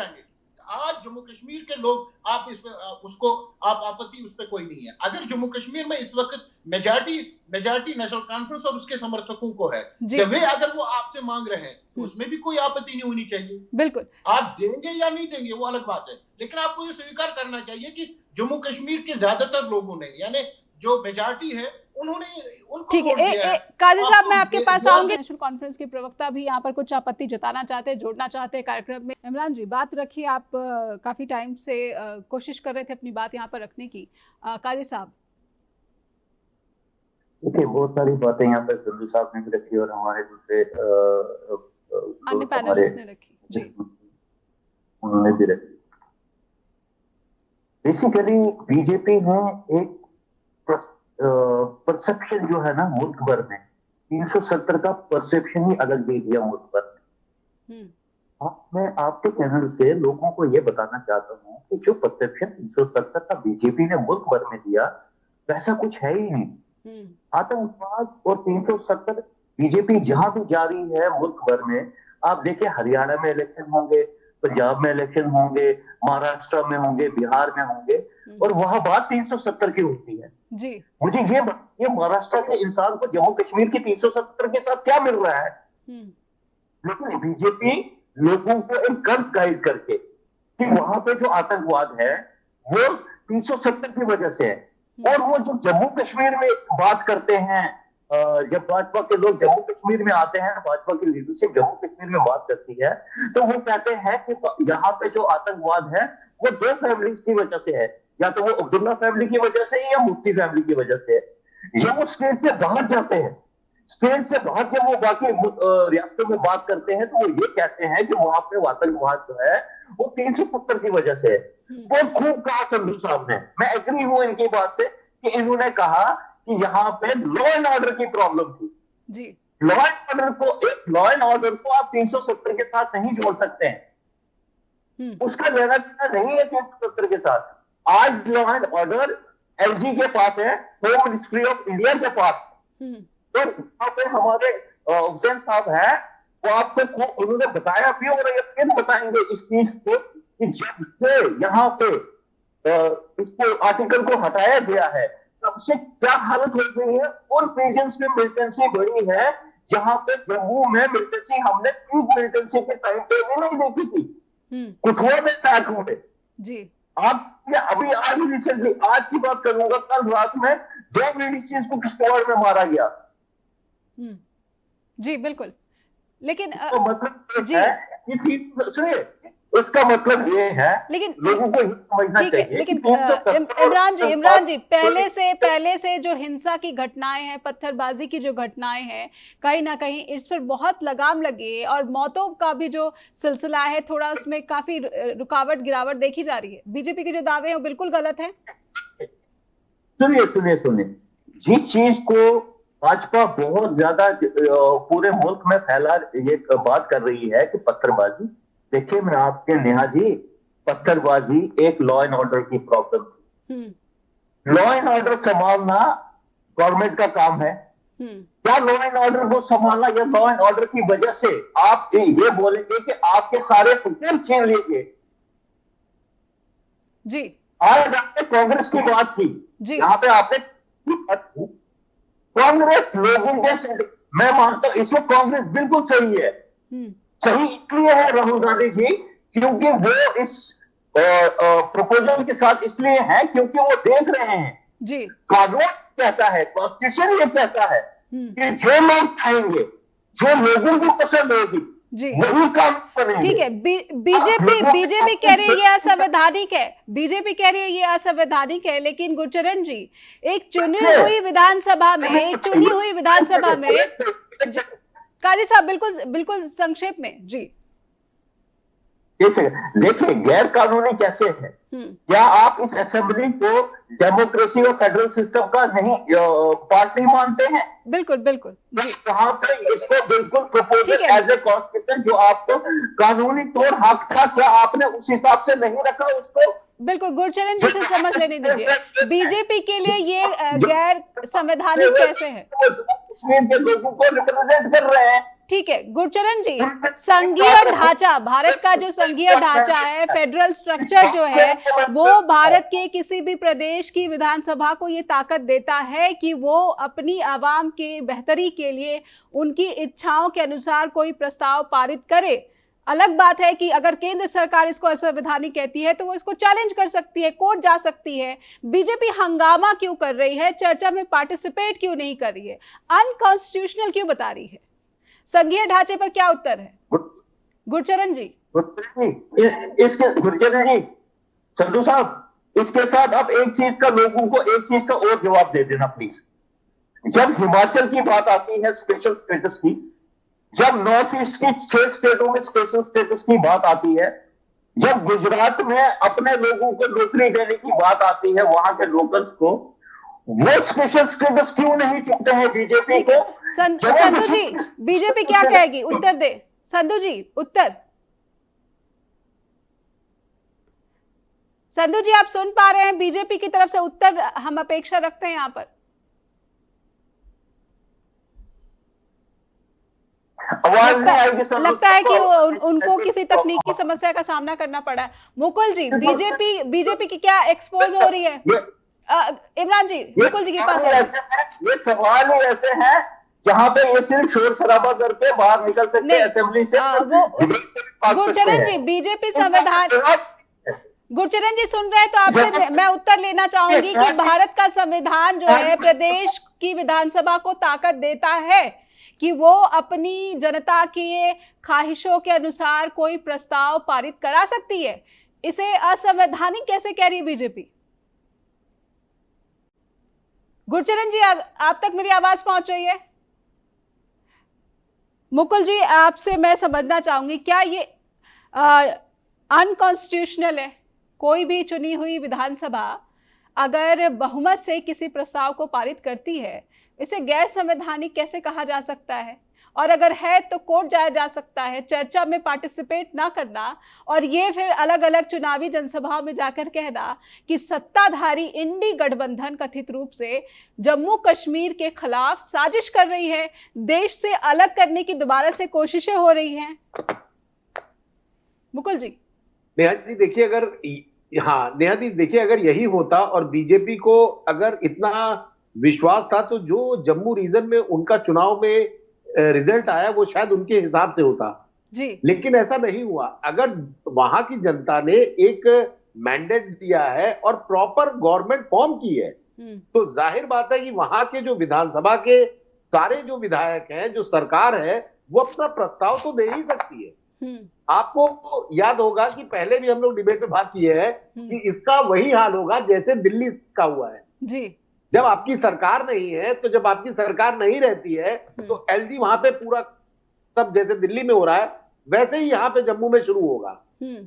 it. आज जम्मू कश्मीर के लोग, आप इसमें उसको आप आपत्ति उस पर कोई नहीं है। अगर जम्मू कश्मीर में इस वक्त मेजॉरिटी नेशनल कॉन्फ्रेंस और उसके समर्थकों को है, वे अगर वो आपसे मांग रहे हैं तो उसमें भी कोई आपत्ति नहीं होनी चाहिए। बिल्कुल, आप देंगे या नहीं देंगे वो अलग बात है, लेकिन आपको ये स्वीकार करना चाहिए कि जम्मू कश्मीर के ज्यादातर लोगों ने, यानी जो मेजॉरिटी है, उन्होंने उनको ठीक है। काजी साहब, मैं आपके पास आऊंगी। नेशनल कॉन्फ्रेंस के प्रवक्ता भी यहाँ पर कुछ आपत्ति जताना चाहते हैं, जोड़ना चाहते हैं कार्यक्रम में। इमरान जी, बात रखिए। आप काफी टाइम से कोशिश कर रहे थे अपनी बात यहाँ पर रखने की। काजी साहब, देखिए, बहुत सारी बातें यहाँ पे संधू साहब ने भी रखी और हमारे दूसरे अन्य पैनलिस्ट ने रखी जी, उन्होंने भी रखी। बेसिकली बीजेपी है एक परसेप्शन जो है ना मुल्क भर में, 370 का परसेप्शन ही अलग दे दिया मुल्क भर में। मैं आपके चैनल से लोगों को ये बताना चाहता हूँ कि जो परसेप्शन 370 का बीजेपी ने मुल्क भर में दिया, वैसा कुछ है ही नहीं। आतंकवाद और 370 बीजेपी जहां भी जा रही है मुल्क भर में, आप देखिए हरियाणा में इलेक्शन होंगे, पंजाब में इलेक्शन होंगे, महाराष्ट्र में होंगे, बिहार में होंगे, और वहां बात 370 की होती है जी। मुझे ये महाराष्ट्र के इंसान को जम्मू कश्मीर की 370 के साथ क्या मिल रहा है? लेकिन बीजेपी लोगों को एक गलत गाइड करके कि वहां पे जो आतंकवाद है वो 370 की वजह से है, और वो जो जम्मू कश्मीर में बात करते हैं, जब भाजपा के लोग जम्मू कश्मीर में आते हैं, भाजपा की लीडरशिप जम्मू कश्मीर में बात करती है, तो वो कहते हैं कि यहाँ पे जो आतंकवाद है वो दो फैमिलीज की वजह से है, या तो वो अब्दुल्ला फैमिली की वजह से है या मुफ्ती फैमिली की वजह से है। जब वो स्टेट से बाहर जाते हैं, स्टेट से बाहर जब वो बाकी रियासतों में बात करते हैं, तो वो ये कहते हैं कि वहां पे आतंकवाद जो है वो 370 की वजह से है। वो खूब कहा संधू साहब ने, मैं एग्री हूं इनकी बात से कि इन्होंने कहा कि यहाँ पे लॉ एंड ऑर्डर की प्रॉब्लम थी जी। लॉ एंड ऑर्डर को आप 370 के साथ नहीं जोड़ सकते हैं, उसका लेना देना नहीं है 370 के साथ। आज लॉ एंड ऑर्डर एलजी के पास है, होम मिनिस्ट्री ऑफ इंडिया के पास, तो यहाँ पे हमारे हुसैन साहब है, वो आपको उन्होंने बताया भी और ये फिर बताएंगे इस चीज को कि जब से यहाँ पे इसको आर्टिकल को हटाया गया है, तब से क्या हालत हो गई है। उन रीजन्स में मिलिटेंसी बढ़ी है जहां पे जम्मू में मिलिटेंसी, हमने पीक मिलिटेंसी के टाइम पे भी नहीं देखी थी, कुछ हुआ में अटैक हुए जी। आप अभी आज रिसेंटली, आज की बात करूंगा, कल रात में 2 मिलिशियंस को किश्तवाड़ में मारा गया जी। बिल्कुल, लेकिन तो मतलब जी है, सुनिए, इसका मतलब ये है, लेकिन लोगों को समझना चाहिए। लेकिन इमरान जी पहले से जो हिंसा की घटनाएं हैं, पत्थरबाजी की जो घटनाएं हैं, कहीं ना कहीं इस पर बहुत लगाम लगी है, और मौतों का भी जो सिलसिला है थोड़ा उसमें काफी रुकावट गिरावट देखी जा रही है। बीजेपी के जो दावे हैं वो बिल्कुल गलत है। सुनिए, जिस चीज को भाजपा बहुत ज्यादा पूरे मुल्क में फैला ये बात कर रही है कि पत्थरबाजी, देखिए मैं आपके नेहा जी, पत्थरबाजी एक लॉ एंड ऑर्डर की प्रॉब्लम थी। लॉ एंड ऑर्डर संभालना गवर्नमेंट का काम है, क्या लॉ एंड ऑर्डर को संभालना, या लॉ एंड ऑर्डर की वजह से आप ये बोलेंगे कि आपके सारे हुक्म छीन लेंगे? जी आज आपने कांग्रेस की बात की, जी यहाँ पे आपने कांग्रेस लोगों के, मैं मानता हूं इसमें कांग्रेस बिल्कुल सही है। सही इसलिए है राहुल गांधी जी, क्योंकि वो इस प्रपोजल के साथ इसलिए है क्योंकि वो देख रहे हैं जी कानून कहता है, कॉन्स्टिट्यूशन ये कहता है कि जो लोग चाहेंगे, जो लोगों को पसंद होगी, जी वही काम करेंगे। ठीक है। बीजेपी कह रही है ये असंवैधानिक है, बीजेपी कह रही है ये असंवैधानिक है, लेकिन गुरचरण जी एक चुनी हुई विधानसभा में काजी साहब बिल्कुल बिल्कुल संक्षेप में जी। देखिए गैर कानूनी कैसे है? क्या आप इस असेंबली को डेमोक्रेसी और फेडरल सिस्टम का नहीं पार्ट नहीं मानते हैं? बिल्कुल बिल्कुल जी। वहां पर इसको बिल्कुल प्रपोजल एज ए कॉन्स्टिट्यूशन जो आपको कानूनी तौर हक था, क्या आपने उस हिसाब से नहीं रखा उसको? बिल्कुल गुरचरण जी से समझ लेने दीजिए, बीजेपी के लिए ये गैर संवैधानिक कैसे है? कश्मीर के लोगों को रिप्रेजेंट कर रहे हैं। ठीक है गुरचरण जी, संघीय ढांचा, भारत का जो संघीय ढांचा है, फेडरल स्ट्रक्चर जो है, वो भारत के किसी भी प्रदेश की विधानसभा को ये ताकत देता है कि वो अपनी आवाम के बेहतरी के लिए उनकी इच्छाओं के अनुसार कोई प्रस्ताव पारित करे। अलग बात है कि अगर केंद्र सरकार इसको असंवैधानिक कहती है तो वो इसको चैलेंज कर सकती है, कोर्ट जा सकती है। बीजेपी हंगामा क्यों कर रही है, चर्चा में पार्टिसिपेट क्यों नहीं कर रही है, अनकॉन्स्टिट्यूशनल क्यों बता रही है? संघीय ढांचे पर क्या उत्तर है गुरचरण जी? गुरचरण जी, संधू साहब, इसके साथ आप एक चीज का, लोगों को एक चीज का और जवाब दे देना प्लीज। जब हिमाचल की बात आती है स्पेशल स्टेटस की, जब नॉर्थ ईस्ट की 6 स्टेटों में स्पेशल स्टेटस की बात आती है, जब गुजरात में अपने लोगों को नौकरी देने की बात आती है, वहां के लोकल्स को, वो स्पेशल स्टेटस क्यों नहीं चुनते हैं बीजेपी को? संधू जी बीजेपी क्या कहेगी, उत्तर दे संधू जी, उत्तर। संधू जी आप सुन पा रहे हैं? बीजेपी की तरफ से उत्तर हम अपेक्षा रखते हैं यहाँ पर। लगता है कि उनको किसी तकनीकी समस्या का सामना करना पड़ा है। मुकुल जी, बीजेपी की क्या एक्सपोज हो रही है? इमरान जी, मुकुल जी के पास ये सवाल ही ऐसे हैं जहां पे ये सिर्फ शोर शराबा करके बाहर निकल सकते हैं असेंबली से। गुरचरण जी, बीजेपी संविधान, गुरचरण जी सुन रहे हैं तो आपसे मैं उत्तर लेना चाहूंगी कि भारत का संविधान जो है प्रदेश की विधानसभा को ताकत देता है कि वो अपनी जनता की ख्वाहिशों के अनुसार कोई प्रस्ताव पारित करा सकती है। इसे असंवैधानिक कैसे कह रही है बीजेपी? गुरचरण जी आप तक मेरी आवाज पहुंच रही है? मुकुल जी आपसे मैं समझना चाहूंगी, क्या ये अनकॉन्स्टिट्यूशनल है? कोई भी चुनी हुई विधानसभा अगर बहुमत से किसी प्रस्ताव को पारित करती है, इसे गैर संवैधानिक कैसे कहा जा सकता है? और अगर है तो कोर्ट जाया जा सकता है, चर्चा में पार्टिसिपेट ना करना और ये फिर अलग अलग चुनावी जनसभाओं में जाकर कहना कि सत्ताधारी इंडी गठबंधन कथित रूप से जम्मू कश्मीर के खिलाफ साजिश कर रही है, देश से अलग करने की दोबारा से कोशिशें हो रही हैं। मुकुल जी। नेहा जी देखिए, अगर नेहा जी देखिए, अगर यही होता और बीजेपी को अगर इतना विश्वास था तो जो जम्मू रीजन में उनका चुनाव में रिजल्ट आया वो शायद उनके हिसाब से होता जी, लेकिन ऐसा नहीं हुआ। अगर वहां की जनता ने एक मैंडेट दिया है और प्रॉपर गवर्नमेंट फॉर्म की है तो जाहिर बात है कि वहां के जो विधानसभा के सारे जो विधायक हैं, जो सरकार है, वो अपना प्रस्ताव तो दे ही सकती है। आपको याद होगा कि पहले भी हम लोग डिबेट में बात की है कि इसका वही हाल होगा जैसे दिल्ली का हुआ है जी। जब आपकी सरकार नहीं है, तो जब आपकी सरकार नहीं रहती है तो एलजी वहां पे पूरा सब जैसे दिल्ली में हो रहा है वैसे ही यहाँ पे जम्मू में शुरू होगा।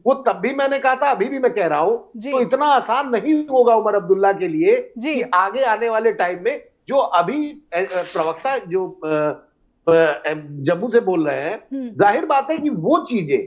वो तब भी मैंने कहा था, अभी भी मैं कह रहा हूं, तो इतना आसान नहीं होगा उमर अब्दुल्ला के लिए कि आगे आने वाले टाइम में जो अभी प्रवक्ता जो जम्मू से बोल रहे हैं, जाहिर बात है कि वो चीजें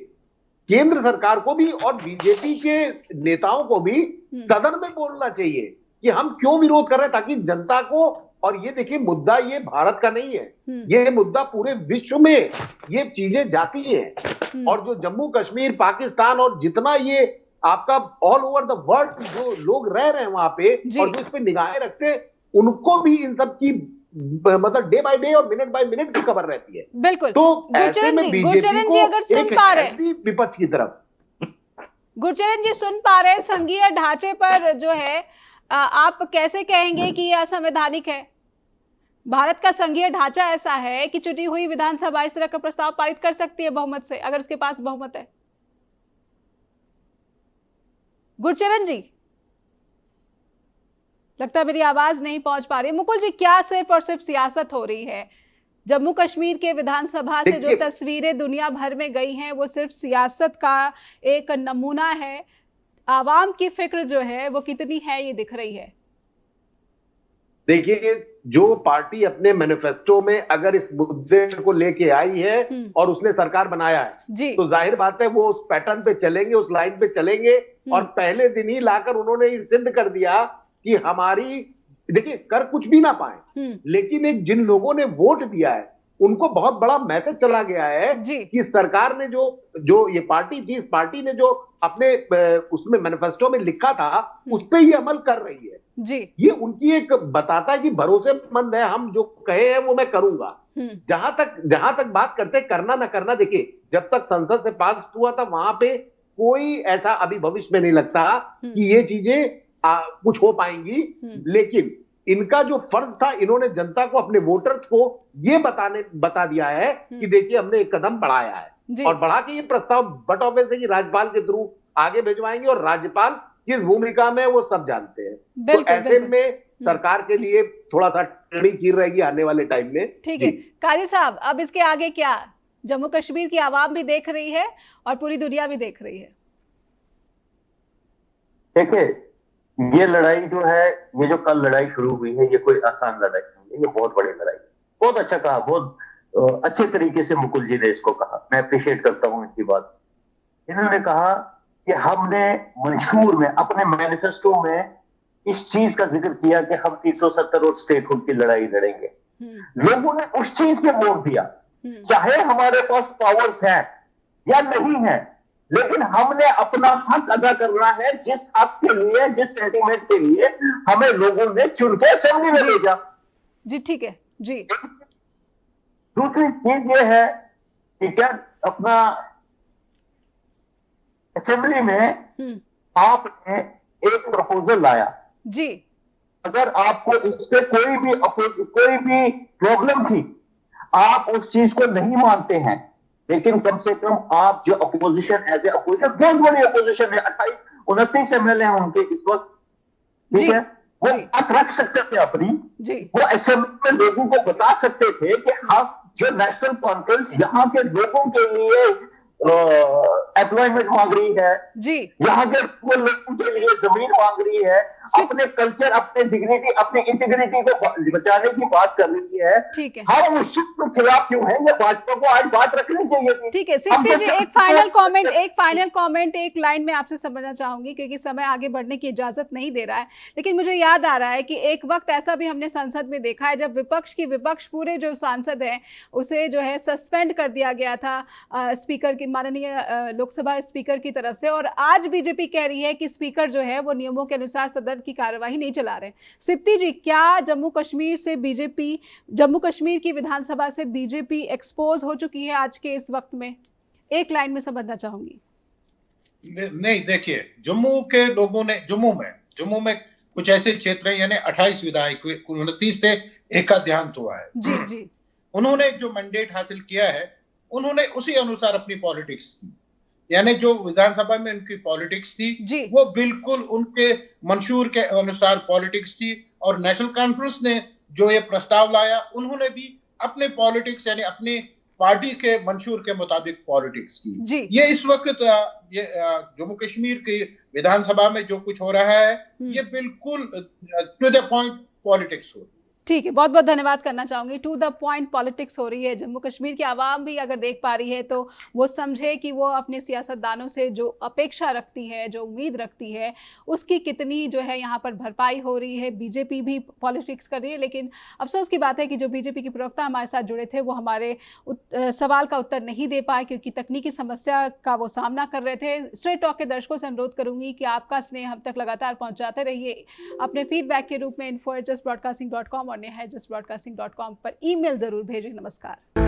केंद्र सरकार को भी और बीजेपी के नेताओं को भी सदन में बोलना चाहिए कि हम क्यों विरोध कर रहे हैं, ताकि जनता को और ये देखिए मुद्दा ये भारत का नहीं है, ये मुद्दा पूरे विश्व में ये चीजें जाती हैं। और जो जम्मू कश्मीर, पाकिस्तान और जितना ये आपका ऑल ओवर द वर्ल्ड जो लोग रह रहे हैं वहां पे और जो इस पे निगाहें रखते हैं, उनको भी इन सब की मतलब डे बाय डे और मिनट बाय मिनट की खबर रहती है। बिल्कुल। तो ऐसे में बीजेपी को अगर सुन पा रहे विपक्ष की तरफ, गुरचरण जी सुन पा रहे, संघीय ढांचे पर जो है आप कैसे कहेंगे कि यह असंवैधानिक है? भारत का संघीय ढांचा ऐसा है कि चुनी हुई विधानसभा इस तरह का प्रस्ताव पारित कर सकती है बहुमत से, अगर उसके पास बहुमत है। गुरचरण जी, लगता है मेरी आवाज नहीं पहुंच पा रही। मुकुल जी, क्या सिर्फ और सिर्फ सियासत हो रही है? जम्मू कश्मीर के विधानसभा से जो तस्वीरें दुनिया भर में गई हैं वो सिर्फ सियासत का एक नमूना है। आवाम की फिक्र जो है वो कितनी है ये दिख रही है। देखिए, जो पार्टी अपने मैनिफेस्टो में अगर इस मुद्दे को लेके आई है और उसने सरकार बनाया है तो जाहिर बात है वो उस पैटर्न पे चलेंगे, उस लाइन पे चलेंगे। और पहले दिन ही लाकर उन्होंने सिद्ध कर दिया कि हमारी, देखिए कर कुछ भी ना पाए लेकिन एक जिन लोगों ने वोट दिया है उनको बहुत बड़ा मैसेज चला गया है कि सरकार ने जो ये पार्टी थी, इस पार्टी ने जो अपने उसमें मैनिफेस्टो में लिखा था उस पे ये अमल कर रही है जी। ये उनकी एक बताता है कि भरोसेमंद है, हम जो कहे हैं वो मैं करूंगा। जहां तक बात करते करना ना करना, देखिए जब तक संसद से पास हुआ था वहां पे कोई ऐसा अभी भविष्य में नहीं लगता कि ये चीजें कुछ हो पाएंगी। लेकिन इनका जो फर्ज था, इन्होंने जनता को, अपने वोटर्स को ये बता दिया है कि देखिए हमने एक कदम बढ़ाया है और बढ़ा के ये प्रस्ताव बट ऑफिस है कि राज्यपाल के थ्रू आगे भिजवाएंगे और राज्यपाल किस भूमिका में वो सब जानते हैं। तो ऐसे में सरकार के लिए थोड़ा सा टेढ़ी खीर रहेगी आने वाले टाइम में। ठीक है काजी साहब, अब इसके आगे क्या? जम्मू कश्मीर की आवाम भी देख रही है और पूरी दुनिया भी देख रही है। देखिए, ये लड़ाई जो है, ये जो कल लड़ाई शुरू हुई है, ये कोई आसान लड़ाई नहीं है, ये बहुत बड़ी लड़ाई है। बहुत अच्छा कहा, बहुत अच्छे तरीके से मुकुल जी ने इसको कहा, मैं अप्रिशिएट करता हूं इनकी बात। इन्होंने कहा कि हमने मंशूर में, अपने मैनिफेस्टो में इस चीज का जिक्र किया कि हम 370 और स्टेटहुड की लड़ाई लड़ेंगे। लोगों ने उस चीज पे वोट दिया, चाहे हमारे पास पावर्स है या नहीं है, लेकिन हमने अपना हक अदा करना है जिस हक के लिए, जिस सेंटीमेंट के लिए हमें लोगों ने चुनकर असेंबली में भेजा। जी ठीक है जी। दूसरी चीज ये है कि क्या अपना असेंबली में आपने एक प्रपोजल लाया जी, अगर आपको इस पे कोई भी प्रॉब्लम थी, आप उस चीज को नहीं मानते हैं, लेकिन कम से कम आप जो अपोजिशन, एज ए अपोजिशन, बहुत बड़ी अपोजिशन है, 28-29 एमएलए हैं उनके इस वक्त, ठीक है, वो बात रख सकते थे अपनी, वो असेंबली में लोगों को बता सकते थे कि हाँ, जो नेशनल कॉन्फ्रेंस यहाँ के लोगों के लिए एम्प्लॉयमेंट मांग रही है जी, यहाँ के वो लोगों के लिए जमीन मांग रही है, अपने कल्चर, अपने डिग्निटी, अपनी इंटीग्रिटी को बचाने की बात कर रही है। ठीक है, हम उस चीज के खिलाफ क्यों हैं? भाजपा को आज बात रखनी चाहिए थी। ठीक है सिद्धि जी, एक फाइनल कमेंट एक लाइन में आपसे समझना चाहूंगी क्योंकि समय आगे बढ़ने की इजाजत नहीं दे रहा है। लेकिन मुझे याद आ रहा है कि एक वक्त ऐसा भी हमने संसद में देखा है जब विपक्ष पूरे जो सांसद हैं उसे जो है सस्पेंड कर दिया गया था स्पीकर की, माननीय लोकसभा स्पीकर की तरफ से, और आज बीजेपी कह रही है कि स्पीकर जो है वो नियमों के अनुसार सदन की कार्यवाही नहीं चला रहे। सिप्ती जी, क्या जम्मू कश्मीर की विधानसभा से बीजेपी एक्सपोज हो चुकी है आज के इस वक्त में? एक लाइन में समझना चाहूंगी। नहीं, देखिए, जम्मू के लोगों ने, जम्मू में कुछ ऐसे क्षेत्र हैं, यानी 28 विधायक, 29 थे, एक का देहांत हुआ है जी जी। उन्होंने जो मैंडेट हासिल किया है उन्होंने उसी अनुसार अपनी पॉलिटिक्स की, यानी जो विधानसभा में उनकी पॉलिटिक्स थी वो बिल्कुल उनके मंशूर के अनुसार पॉलिटिक्स थी। और नेशनल कॉन्फ्रेंस ने जो ये प्रस्ताव लाया उन्होंने भी अपने पॉलिटिक्स, यानी अपनी पार्टी के मंशूर के मुताबिक पॉलिटिक्स की। ये इस वक्त ये जम्मू कश्मीर की विधानसभा में जो कुछ हो रहा है ये बिल्कुल टू द पॉइंट पॉलिटिक्स हो रही है। ठीक है, बहुत बहुत धन्यवाद करना चाहूँगी। टू द पॉइंट पॉलिटिक्स हो रही है। जम्मू कश्मीर की आवाम भी अगर देख पा रही है तो वो समझे कि वो अपने सियासतदानों से जो अपेक्षा रखती है, जो उम्मीद रखती है, उसकी कितनी जो है यहाँ पर भरपाई हो रही है। बीजेपी भी पॉलिटिक्स कर रही है, लेकिन अफसोस की बात है कि जो बीजेपी के प्रवक्ता हमारे साथ जुड़े थे वो हमारे सवाल का उत्तर नहीं दे पाए, क्योंकि तकनीकी समस्या का वो सामना कर रहे थे। स्ट्रेट टॉक के दर्शकों से अनुरोध करूँगी कि आपका स्नेह हम तक लगातार पहुँचाते रहिए। अपने फीडबैक के रूप में info@justbroadcasting.com और neha@justbroadcasting.com पर ईमेल जरूर भेजें। नमस्कार।